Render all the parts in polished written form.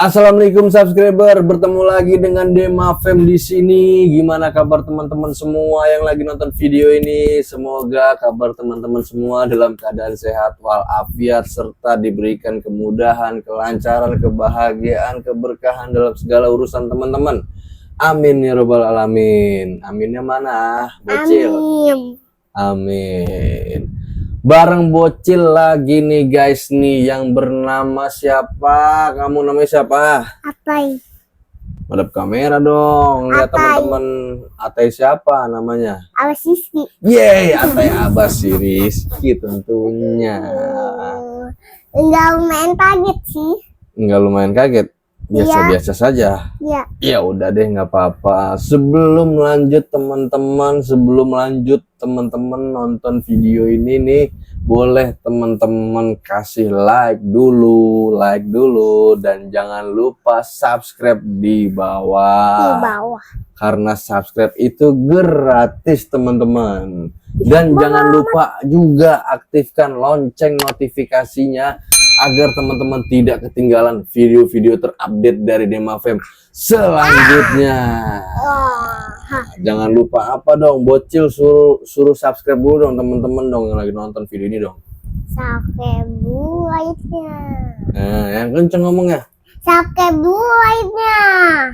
Assalamualaikum subscriber, bertemu lagi dengan Demafem di sini. Gimana kabar teman-teman semua yang lagi nonton video ini? Semoga kabar teman-teman semua dalam keadaan sehat walafiat serta diberikan kemudahan, kelancaran, kebahagiaan, keberkahan dalam segala urusan teman-teman. Amin ya robbal alamin. Aminnya mana? Bocil. Amin. Amin. Bareng Bocil lagi nih guys nih, yang bernama siapa? Kamu namanya siapa? Atai. Madep kamera dong. Lihat Atai. teman-teman. Atai siapa namanya? Awas Rizky. Yeay, Atai Abbas si Rizky tentunya. Enggak lumayan kaget sih. Enggak lumayan kaget. Biasa-biasa saja. Iya. Ya udah deh, nggak apa-apa. Sebelum lanjut teman-teman nonton video ini nih, boleh teman-teman kasih like dulu dan jangan lupa subscribe di bawah. Di bawah. Karena subscribe itu gratis teman-teman. Dan jangan lupa juga aktifkan lonceng notifikasinya agar teman-teman tidak ketinggalan video-video terupdate dari Demafem selanjutnya. Jangan lupa apa dong, Bocil suruh subscribe dulu dong teman-teman dong yang lagi nonton video ini dong. Subscribe dulu like-nya. Nah, yang kenceng ngomongnya. Subscribe dulu like-nya.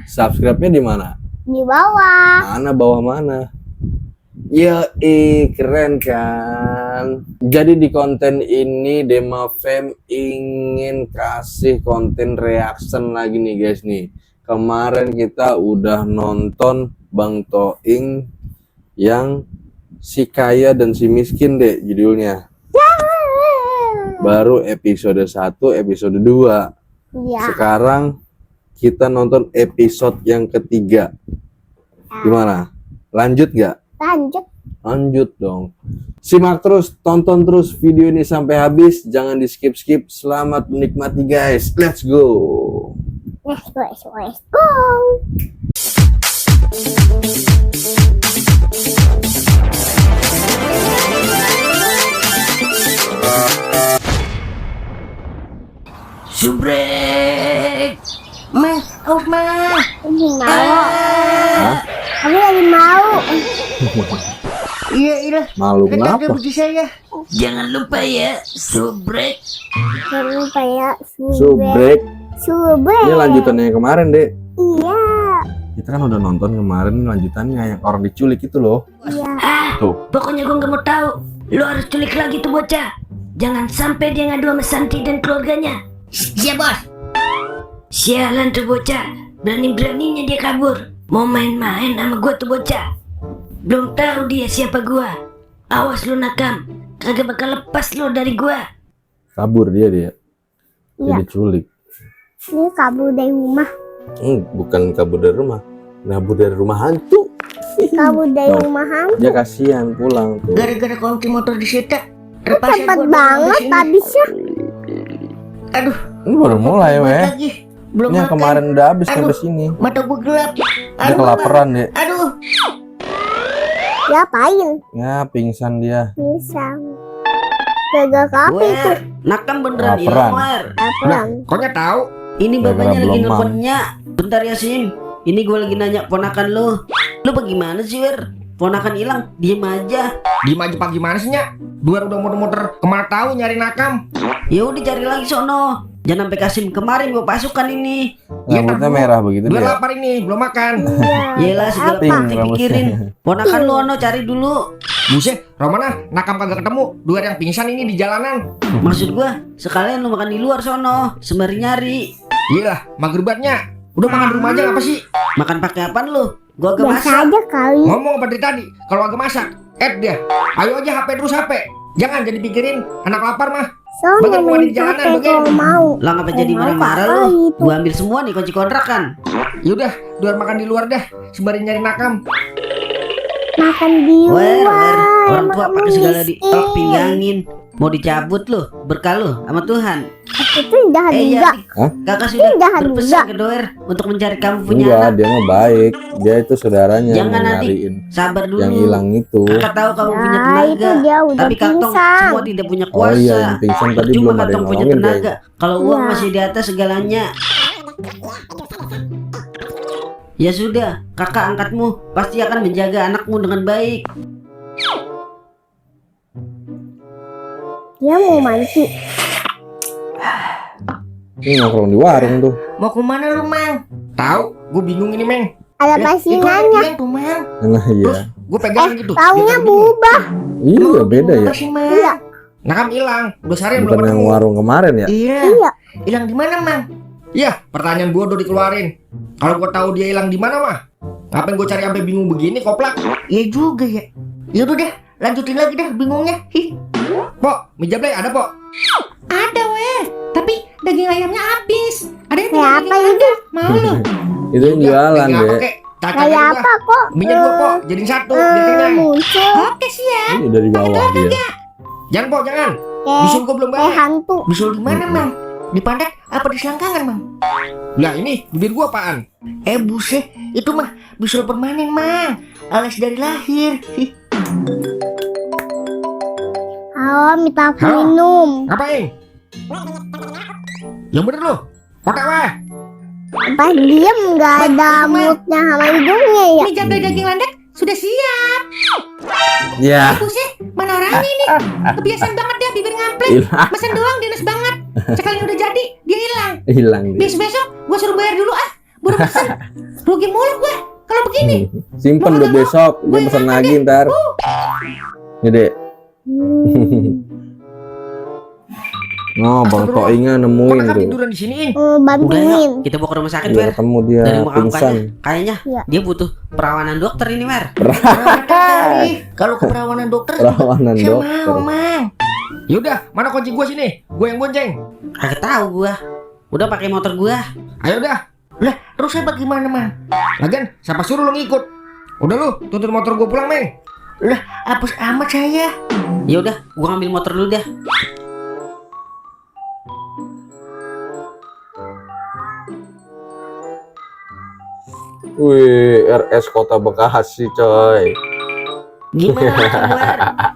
Subscribe-nya di mana? Di bawah. Mana bawah mana? Ya, keren kan? Jadi di konten ini Demafem ingin kasih konten reaction lagi nih guys nih. Kemarin kita udah nonton Bang Toing yang si kaya dan si miskin deh judulnya. Baru episode 1, episode 2. Iya. Sekarang kita nonton episode yang ketiga. Gimana? Lanjut gak? Lanjut dong. Simak terus, tonton terus video ini sampai habis, jangan di skip. Selamat menikmati guys. Let's go. Let's go. Subrek, mah, Ini mau. Aku lagi mau. iya. Malu kenapa? Saya. Jangan lupa ya, subrek. Jangan lupa ya. Subrek. Subrek. Ini lanjutannya yang kemarin deh. Iya. Kita kan udah nonton kemarin lanjutannya yang orang diculik itu loh. Iya. Tuh. Pokoknya gue nggak mau tahu. Lo harus culik lagi tuh bocah. Jangan sampai dia ngadu sama Santi dan keluarganya. Iya bos. Sialan tuh bocah. Berani-beraninya dia kabur. Mau main-main sama gue tuh bocah. Belum tahu dia siapa gue. Awas lu nakam. Kagak bakal lepas lo dari gue. Kabur dia. Dia Iya. diculik. Ini kabur dari rumah. Bukan kabur dari rumah. Kabur dari rumah hantu. Kabur dari Tuh. rumah hantu. Dia kasihan pulang tuh. Gara-gara kunci motor disita. Cepet banget habisnya. Aduh. Ini baru mulai weh. Lagi. Belum Ini yang makan. kemarin udah habis Aduh. sampai sini. Mata gue gelap. Dia kelaparan deh. Aduh. Ya apain? Ya pingsan dia. Pisang. Gagal kafe itu. Nakam beneran Laparan. hilang, Wer. Apaan? Kok nggak tahu? Ini Gara-gara bapaknya lagi belum nelfonnya. Bentar ya, Sim. Ini gue lagi nanya ponakan lu. Lu bagaimana sih, Wer? Ponakan hilang, diem aja. Diem aja pak gimana sih Nyak? Dua udah muter-muter kemana tahu nyari nakam. Ya udah cari lagi sono. Jangan sampai Kasim kemarin gue pasukan ini. Iya, Rambutnya tahu. merah begitu Dua dia. lapar ini belum makan. Iya. Yelah segala Pink pasti pikirin. Ponakan lu ono cari dulu. Buset, Romana nakam kagak ketemu. Dua yang pingsan ini di jalanan. Maksud gua sekalian lu makan di luar sono sembari nyari. Iyalah, magribatnya. Udah makan di rumah aja apa sih? Makan pakai apaan lu? Gua agak Biasa masak. aja kali. Ngomong apa dari tadi? Kalau agak masak, dia. Ayo aja HP terus HP. Jangan jadi pikirin anak lapar mah. Soalnya Bagian main di jalanan, capek bagian. kalau mau. Lah ngapa jadi Mau marah-marah apa lu? itu? Gua ambil semua nih kunci kontrakan. Yaudah, dua makan di luar dah. Sembari nyari nakam. Makan di Wer, luar. orang tua Emang pakai segala miskin. ditok pinggangin. Mau dicabut lu, berkah lu sama Tuhan. Itu jahat juga. Hah? Kakak sudah jahat berpesan juga. ke Doer untuk mencari kamu punya Enggak, anak. dia mah baik. Dia itu saudaranya yang Jangan nanti. nyariin Sabar dulu. yang hilang itu. Kakak tahu kamu punya Ya, tenaga. itu dia udah Tapi Kantong pingsan. semua tidak punya Oh kuasa. iya, yang pingsan tadi Percuma belum ada yang Kantong punya nolongin tenaga. kayaknya. Kalau uang Iya. masih di atas segalanya. Ya sudah, kakak angkatmu pasti akan menjaga anakmu dengan baik. Dia mau mandi. Ini nongkrong di warung tuh. Mau kemana lu, Mang? Tahu, gue bingung ini, Meng. Ada Itu pasingannya. yang tuh, Mang. Nah iya. Gue pegang gitu. Taunya Dia bingung. berubah. Iya beda ya. Iya. Nakam hilang. Udah seharian Bukan belum yang ketemu. warung kemarin ya. Iya. Iya. Hilang di mana, Mang? Iya, pertanyaan gue udah dikeluarin. Kalau gue tahu dia hilang di mana mah, ngapain gue cari sampai bingung begini, koplak? Iya juga ya. Ya udah deh, lanjutin lagi deh bingungnya. Pok, mie jablay ada, Pok? Ada weh, tapi daging ayamnya habis. Ada yang Kayak tinggal apa daging itu? ayam. Mau lu? Itu yang jualan Tinggal deh. pakai cacatnya Kayak gua. apa kok? Minyak gua, Pok, jadiin satu, biar kenyang. Muncul. Oke siap. Ini dari bawah dia. Jangan, Pok, jangan. Kayak Bisul gua belum kayak banyak. hantu. Bisul di mana, Mang? Di pantat apa di selangkangan, Mang? Lah ini, bibir gua apaan? Buset, itu mah bisul permanen, Mang. Alias dari lahir. Halo, minta aku Halo? minum. Ngapain? Yang bener lu. Otak weh. Pas diem nggak ada mulutnya sama hidungnya ya. Mie jablay daging landak sudah siap. Ya. Buset, mana orangnya ini? Kebiasaan banget dia bibir ngampleng. Hilang. Mesen doang dinas banget. Sekali udah jadi dia hilang. Hilang dia. Besok-besok gua suruh bayar dulu ah. Baru pesen. Rugi mulu gua kalau begini. Simpen buat besok. Gue pesan lagi ntar. Gede. Oh, Bang Toingnya Kok nemuin nakam tuh. tiduran di siniin? Mau bantuin. Kita bawa ke rumah sakit, Dia Wer. ketemu dia Dari muka pingsan. mukanya, kayaknya Iya. dia butuh perawanan dokter ini, Wer. Kalau keperawanan dokter, Perawanan saya dokter. mau, Mang. Yaudah, mana kunci gua sini? Gua yang bonceng. Kagak tahu gua. Udah pakai motor gua. Ayo dah. Lah, terus saya bagaimana, Mang? Lagian, siapa suruh lu ngikut? Udah lu, tuntun motor gua pulang, Meng. Lah, apes amat saya. Ya udah, gua ngambil motor dulu dah. Wih, RS Kota Bekasi, coy. Gimana tuh, Wer?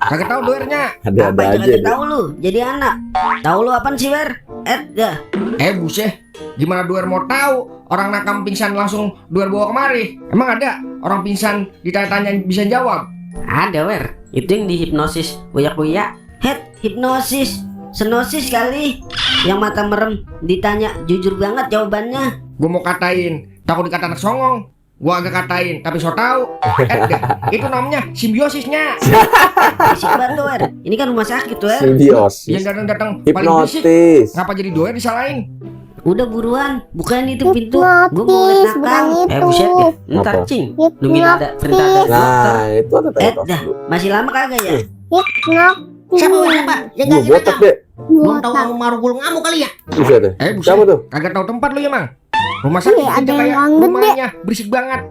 Kagak tahu doernya. Ada-ada Apa aja yang kagak deh. tahu lu? Jadi anak. Tahu lu apaan sih, Wer? Dah. Buset. Gimana doer mau tahu? Orang nakam pingsan langsung doer bawa kemari. Emang ada orang pingsan ditanya-tanya bisa jawab? Ada, Wer. Itu yang dihipnosis buyak-buyak. Hipnosis. Senosis kali. Yang mata merem ditanya jujur banget jawabannya. Gua mau katain, takut dikata anak songong. Gua agak katain, tapi so tau. Itu namanya simbiosis,nya. Fisik banget, Wer. Ini kan rumah sakit, Wer. Simbiosis. Yang datang-datang paling berisik. Hipnotis. Ngapa jadi doer disalahin? Udah buruan, bukain itu pintu. Gua mau Hipnotis, liat bukan nakal. itu. Buset deh. Ntar Apa? cing. Lu minta ada perintah dari dokter. Nah, itu ada tanda. Dah, masih lama kagak ya? Hipnotis. Siapa, Wer? Siapa? Yang Lu kagak botak nakal. deh. Belum tahu kamu marugul ngamuk kali ya? Bisa deh. Buset. Siapa tuh? Kagak tahu tempat lu ya, Mang. Rumah sakit Iya, ada aja kayak yang gede. rumahnya, berisik banget.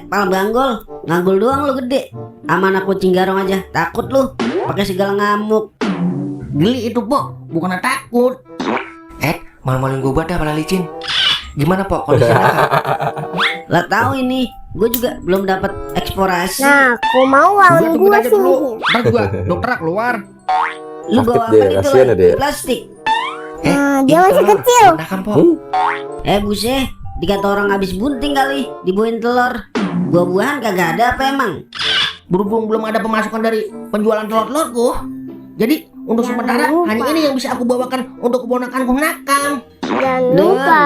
Pala banggol. Nganggul doang lu gede. Sama anak kucing garong aja. Takut lu. Pakai segala ngamuk. Geli itu, Pok. Bukan takut. Malu-maluin gua badah pala licin. Gimana, Pok? Kondisinya? Lah tahu ini. Gue juga belum dapat eksplorasi. Nah, aku mau Gua lawan tungguin gua aja sini. dulu. Ntar gua dokter keluar. Lu Sakit bawa deh, apa itu kasihan lah? ya dia. Plastik. Nah, dia masih Telur. kecil. Makan, Pok. Buset. Dikata orang habis bunting kali. Dibuahin telur. Buah-buahan kagak ada apa emang? Berhubung belum ada pemasukan dari penjualan telur-telurku, jadi untuk Jangan sementara lupa. hanya ini yang bisa aku bawakan untuk keponakanku nakam. Jangan Dan, lupa.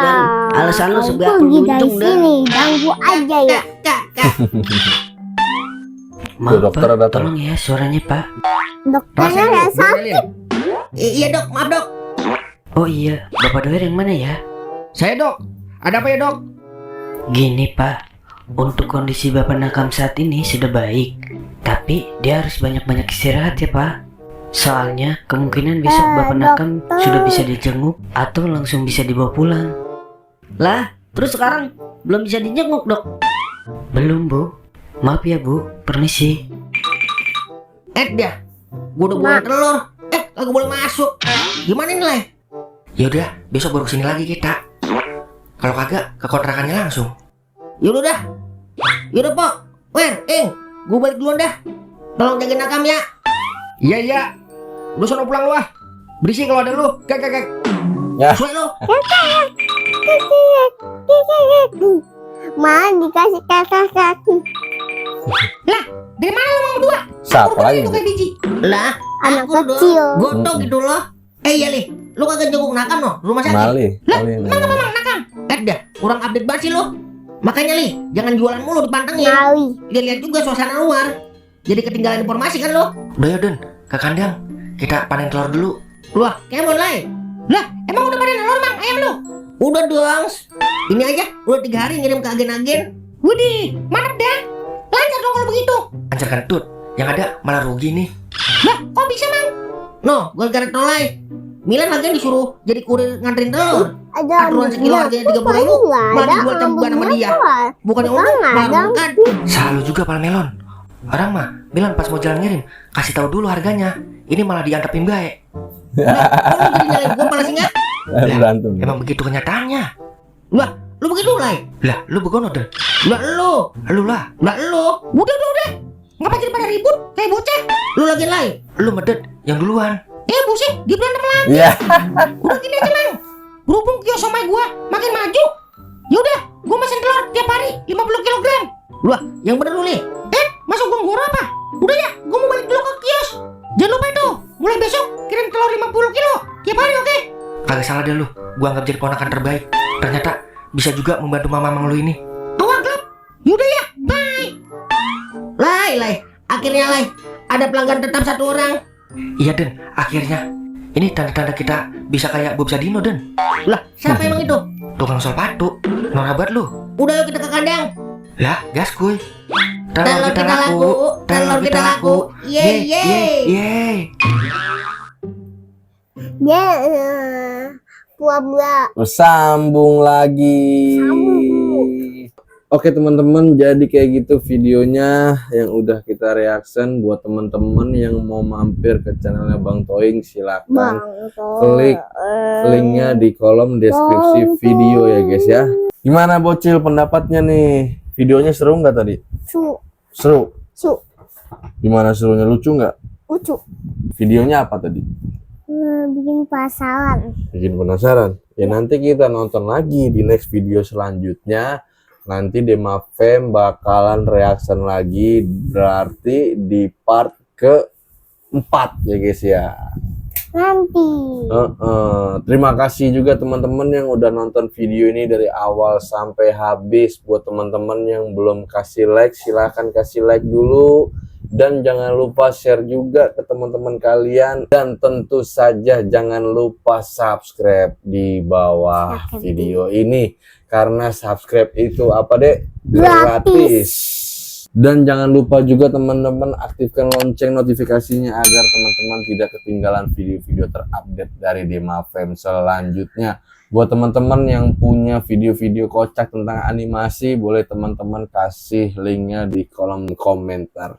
alasan lu Aku sebelah pergi dari pengunjung dah. sini. Ganggu aja ya. Tuh, dokter Pak, datang. tolong ya suaranya Pak. Dokternya nggak sakit. Iya, Dok, maaf, Dok. Oh iya, Bapak doer yang mana ya? Saya, Dok. Ada apa ya, Dok? Gini Pak, untuk kondisi Bapak nakam saat ini sudah baik. Tapi dia harus banyak-banyak istirahat ya Pak. Soalnya kemungkinan besok Bapak nakam sudah bisa dijenguk atau langsung bisa dibawa pulang. Lah, terus sekarang belum bisa dijenguk Dok? Belum Bu. Maaf ya Bu, permisi. Dia. Gua udah buang telur. Kagak boleh masuk. Gimana ini, Le? Yaudah, besok baru kesini lagi kita. Kalau kagak, ke kontrakannya langsung. Yaudah dah. Yaudah, Pok. Gua balik duluan dah. Tolong jagain nakam ya. Iya, iya. Udah sono pulang lu ah. Berisik kalau ada lu. Gak. Ya. Suai lu. Ma dikasih kakak kaki. Lah, dari mana lo mau berdua? Siapa lagi? Itu kayak biji. Lah, Anak aku dong. kecil. Godok gitu loh. Iya li, lu kagak jenguk nakam no, rumah sakit. Mali. Lah, Mali. mana mamang nakam? Dah, kurang update banget sih lu. Makanya li, jangan jualan mulu dipantengin. Maui. Lihat juga suasana luar. Jadi ketinggalan informasi kan lo. Udah ya Den, ke kandang. Kita panen telur dulu. Wah, kemon lai. Lah, emang udah pada nelor mang ayam lo? Udah dong. Ini aja, udah 3 hari ngirim ke agen-agen. Widih, mantap dah. Lancar dong kalau begitu. Lancarkan tut. Yang ada malah rugi nih. Lah, kok bisa mang? No, gue gara nolai. Milan lagi disuruh jadi kurir nganterin telur. Ada Aturan sekilo harganya 30.000. Malah dijual campuran sama dia. Bukannya untung, malah bukan. Selalu juga Palmelon. Orang mah bilang pas mau jalan ngirim, kasih tahu dulu harganya. Ini malah diantepin baik. Nah, kok lu jadi nyalain gue malah singa? Berantem. Emang begitu kenyataannya. Lah, lu begitu lah. Lah, lu begono deh. Lah lu lah. Lah lu. Udah. Ngapa jadi pada ribut kayak bocah? Lu lagi lai. Lu medet yang duluan. Buset, dia berantem lagi. Iya. Udah gini aja mang. Berhubung kios somai gua makin maju. Yaudah, gua mesen telur tiap hari 50 kilogram. Lah, yang bener lu nih. Masuk gua ngoro apa? Udah ya, gua mau balik dulu ke kios. Jangan lupa itu, mulai besok kirim telur 50 kilo tiap hari, oke? Kagak salah deh lu. Gua anggap jadi ponakan terbaik. Ternyata bisa juga membantu mama lu ini. Awak gelap. Yaudah ya, bye. Lai. Akhirnya lai. Ada pelanggan tetap 1 orang. Iya Den, akhirnya. Ini tanda-tanda kita bisa kayak Bob Sadino Den. Lah, siapa emang itu? Tukang sepatu. Norabat lu. Udah yuk kita ke kandang. Lah, gas kuy. Telur kita laku. Yeay. Ya, buah-buah. Sambung lagi. Oke teman-teman, jadi kayak gitu videonya yang udah kita reaction. Buat teman-teman yang mau mampir ke channelnya Bang Toing, silakan klik linknya di kolom deskripsi video ya guys ya. Gimana bocil pendapatnya nih? Videonya seru nggak tadi? Seru. Gimana serunya, lucu nggak? Lucu. Videonya apa tadi? Bikin penasaran. Bikin penasaran. Ya nanti kita nonton lagi di next video selanjutnya. Nanti Demafem bakalan reaction lagi, berarti di part ke-4 ya guys ya. Nanti. Terima kasih juga teman-teman yang udah nonton video ini dari awal sampai habis. Buat teman-teman yang belum kasih like, silahkan kasih like dulu. Dan jangan lupa share juga ke teman-teman kalian. Dan tentu saja jangan lupa subscribe di bawah video ini. Karena subscribe itu apa dek? Gratis. Dan jangan lupa juga teman-teman aktifkan lonceng notifikasinya agar teman-teman tidak ketinggalan video-video terupdate dari Demafem selanjutnya. Buat teman-teman yang punya video-video kocak tentang animasi, boleh teman-teman kasih linknya di kolom komentar.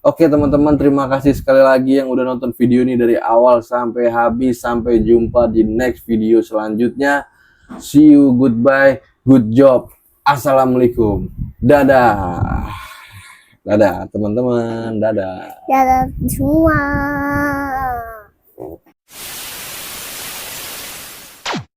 Oke teman-teman, terima kasih sekali lagi yang udah nonton video ini dari awal sampai habis. Sampai jumpa di next video selanjutnya. See you, goodbye, good job, assalamualaikum, dadah teman-teman, dadah Dadah semua.